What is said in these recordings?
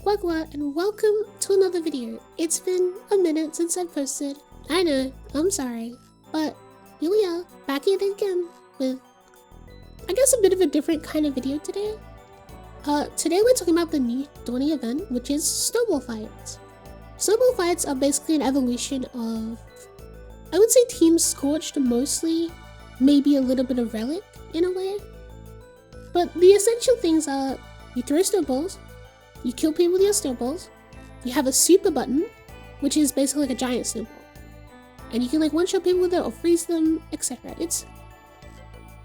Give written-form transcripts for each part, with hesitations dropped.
Wagwa, and welcome to another video. It's been a minute since I posted. I know, I'm sorry, but here we are, back at it again with, I guess, a bit of a different kind of video today. Today we're talking about the new dawning event, which is snowball fights. Snowball fights are basically an evolution of, I would say, Team Scorched mostly, maybe a little bit of Relic in a way. But the essential things are, you throw snowballs, you kill people with your snowballs, you have a super button, which is basically like a giant snowball. And you can like one-shot people with it or freeze them, etc. It's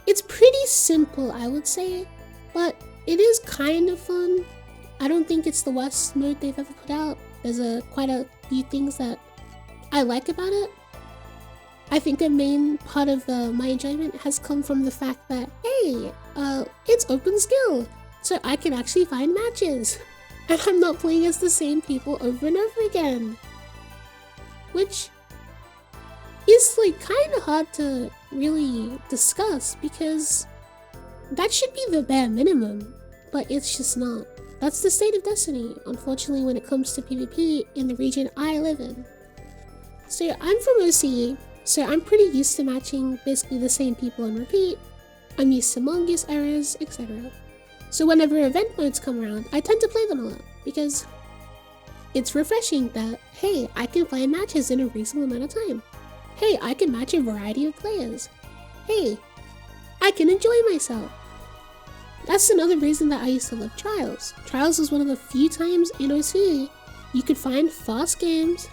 pretty simple, I would say, but it is kind of fun. I don't think it's the worst mode they've ever put out. There's quite a few things that I like about it. I think a main part of my enjoyment has come from the fact that, hey, it's open skill, so I can actually find matches. And I'm not playing as the same people over and over again. Which is like kind of hard to really discuss because that should be the bare minimum, but it's just not. That's the state of Destiny, unfortunately, when it comes to PvP in the region I live in. So I'm from OCE, so I'm pretty used to matching basically the same people on repeat. I'm used to mongoose errors, etc. So whenever event modes come around, I tend to play them a lot because it's refreshing that, hey, I can find matches in a reasonable amount of time. Hey, I can match a variety of players. Hey, I can enjoy myself. That's another reason that I used to love Trials. Trials was one of the few times in OCE you could find fast games,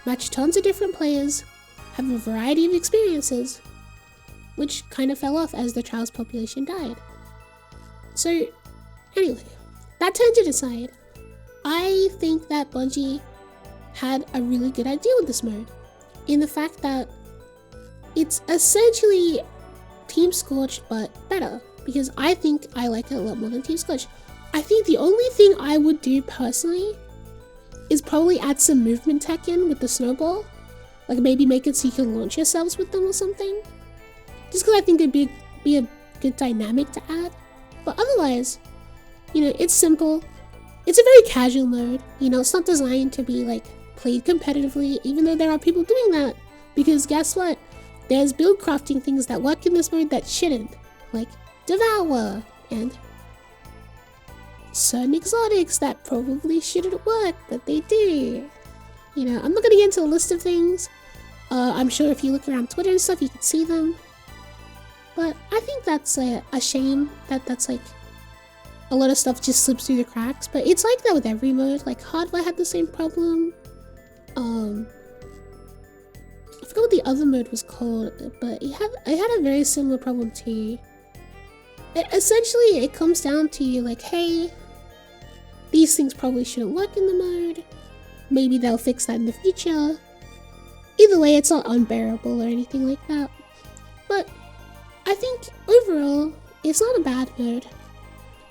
match tons of different players, have a variety of experiences, which kind of fell off as the Trials population died. So, anyway, that tangent aside, I think that Bungie had a really good idea with this mode, in the fact that it's essentially Team Scorched but better, because I think I like it a lot more than Team Scorched. I think the only thing I would do personally is probably add some movement tech in with the snowball, like maybe make it so you can launch yourselves with them or something, just because I think it'd be a good dynamic to add. But otherwise, you know, it's simple. It's a very casual mode. You know, it's not designed to be like played competitively, even though there are people doing that. Because guess what? There's build crafting things that work in this mode that shouldn't, like Devour and certain exotics that probably shouldn't work, but they do. You know, I'm not gonna get into a list of things. I'm sure if you look around Twitter and stuff, you can see them. But I think that's a shame that that's like a lot of stuff just slips through the cracks. But it's like that with every mode. Like Hardware had the same problem. I forgot what the other mode was called, but it had a very similar problem too. Essentially, it comes down to like, hey, these things probably shouldn't work in the mode. Maybe they'll fix that in the future. Either way, it's not unbearable or anything like that. But I think overall, it's not a bad mode.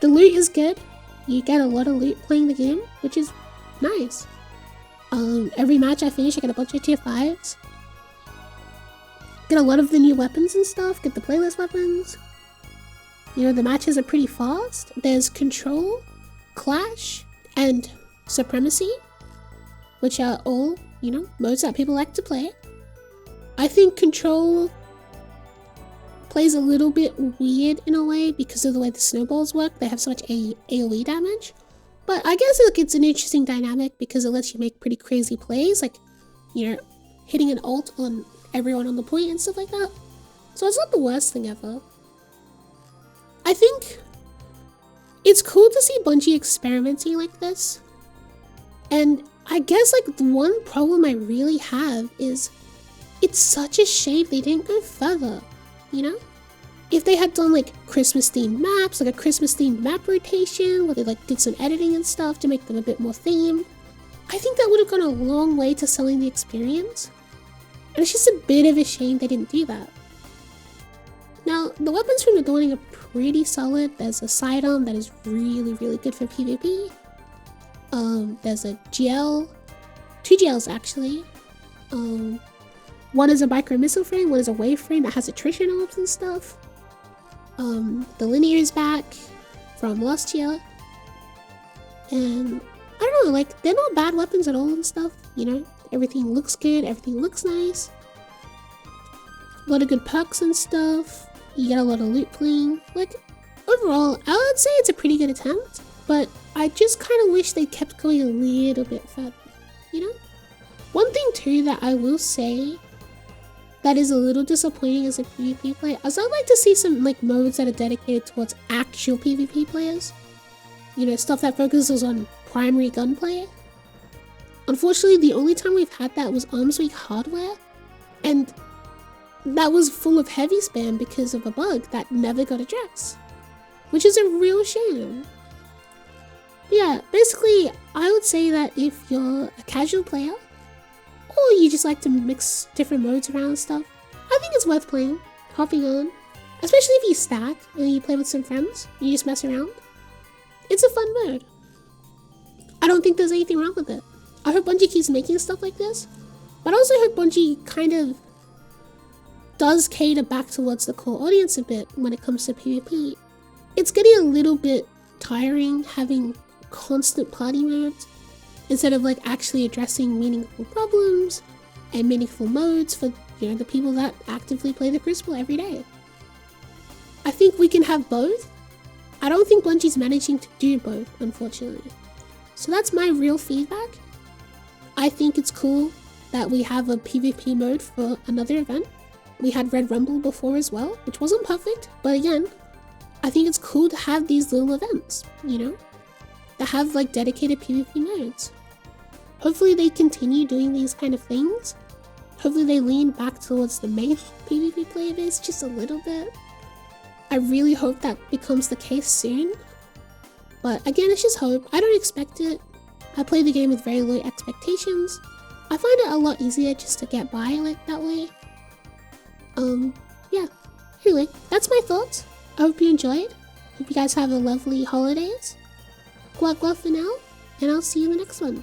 The loot is good. You get a lot of loot playing the game, which is nice. Every match I finish, I get a bunch of tier 5s. Get a lot of the new weapons and stuff, get the playlist weapons. You know, the matches are pretty fast. There's Control, Clash, and Supremacy, which are all, you know, modes that people like to play. I think Control plays a little bit weird in a way because of the way the snowballs work. They have so much AoE damage. But I guess it's an interesting dynamic because it lets you make pretty crazy plays, like, you know, hitting an ult on everyone on the point and stuff like that. So it's not the worst thing ever. I think it's cool to see Bungie experimenting like this. And I guess like the one problem I really have is it's such a shame they didn't go further, you know? If they had done like Christmas themed maps, like a Christmas themed map rotation where they like did some editing and stuff to make them a bit more themed, I think that would have gone a long way to selling the experience. And it's just a bit of a shame they didn't do that. Now, the weapons from the Dawning are pretty solid. There's a sidearm that is really, really good for PvP. There's a GL, 2 GLs actually. One is a micro missile frame, one is a wave frame that has attrition orbs and stuff. The linear is back from last year. And I don't know, like, they're not bad weapons at all and stuff, you know? Everything looks good, everything looks nice. A lot of good perks and stuff. You get a lot of loot bling. Like, overall, I would say it's a pretty good attempt, but I just kind of wish they kept going a little bit further, you know? One thing too that I will say that is a little disappointing as a PvP player is I'd like to see some like modes that are dedicated towards actual PvP players. You know, stuff that focuses on primary gunplay. Unfortunately, the only time we've had that was Arms Week hardware, and that was full of heavy spam because of a bug that never got addressed, which is a real shame. But yeah, basically, I would say that if you're a casual player, or you just like to mix different modes around and stuff, I think it's worth playing, hopping on, especially if you stack and you play with some friends, you just mess around. It's a fun mode. I don't think there's anything wrong with it. I hope Bungie keeps making stuff like this, but I also hope Bungie kind of does cater back towards the core audience a bit when it comes to PvP. It's getting a little bit tiring having constant party modes instead of like actually addressing meaningful problems and meaningful modes for, you know, the people that actively play the Crucible every day. I think we can have both. I don't think Bungie's managing to do both, unfortunately. So that's my real feedback. I think it's cool that we have a PvP mode for another event. We had Red Rumble before as well, which wasn't perfect, but again, I think it's cool to have these little events, you know, that have like dedicated PvP modes. Hopefully they continue doing these kind of things. Hopefully they lean back towards the main PvP player base just a little bit. I really hope that becomes the case soon. But again, it's just hope. I don't expect it. I play the game with very low expectations. I find it a lot easier just to get by like that way. Yeah. Anyway, that's my thoughts. I hope you enjoyed. Hope you guys have a lovely holidays. Guac guac for now, and I'll see you in the next one.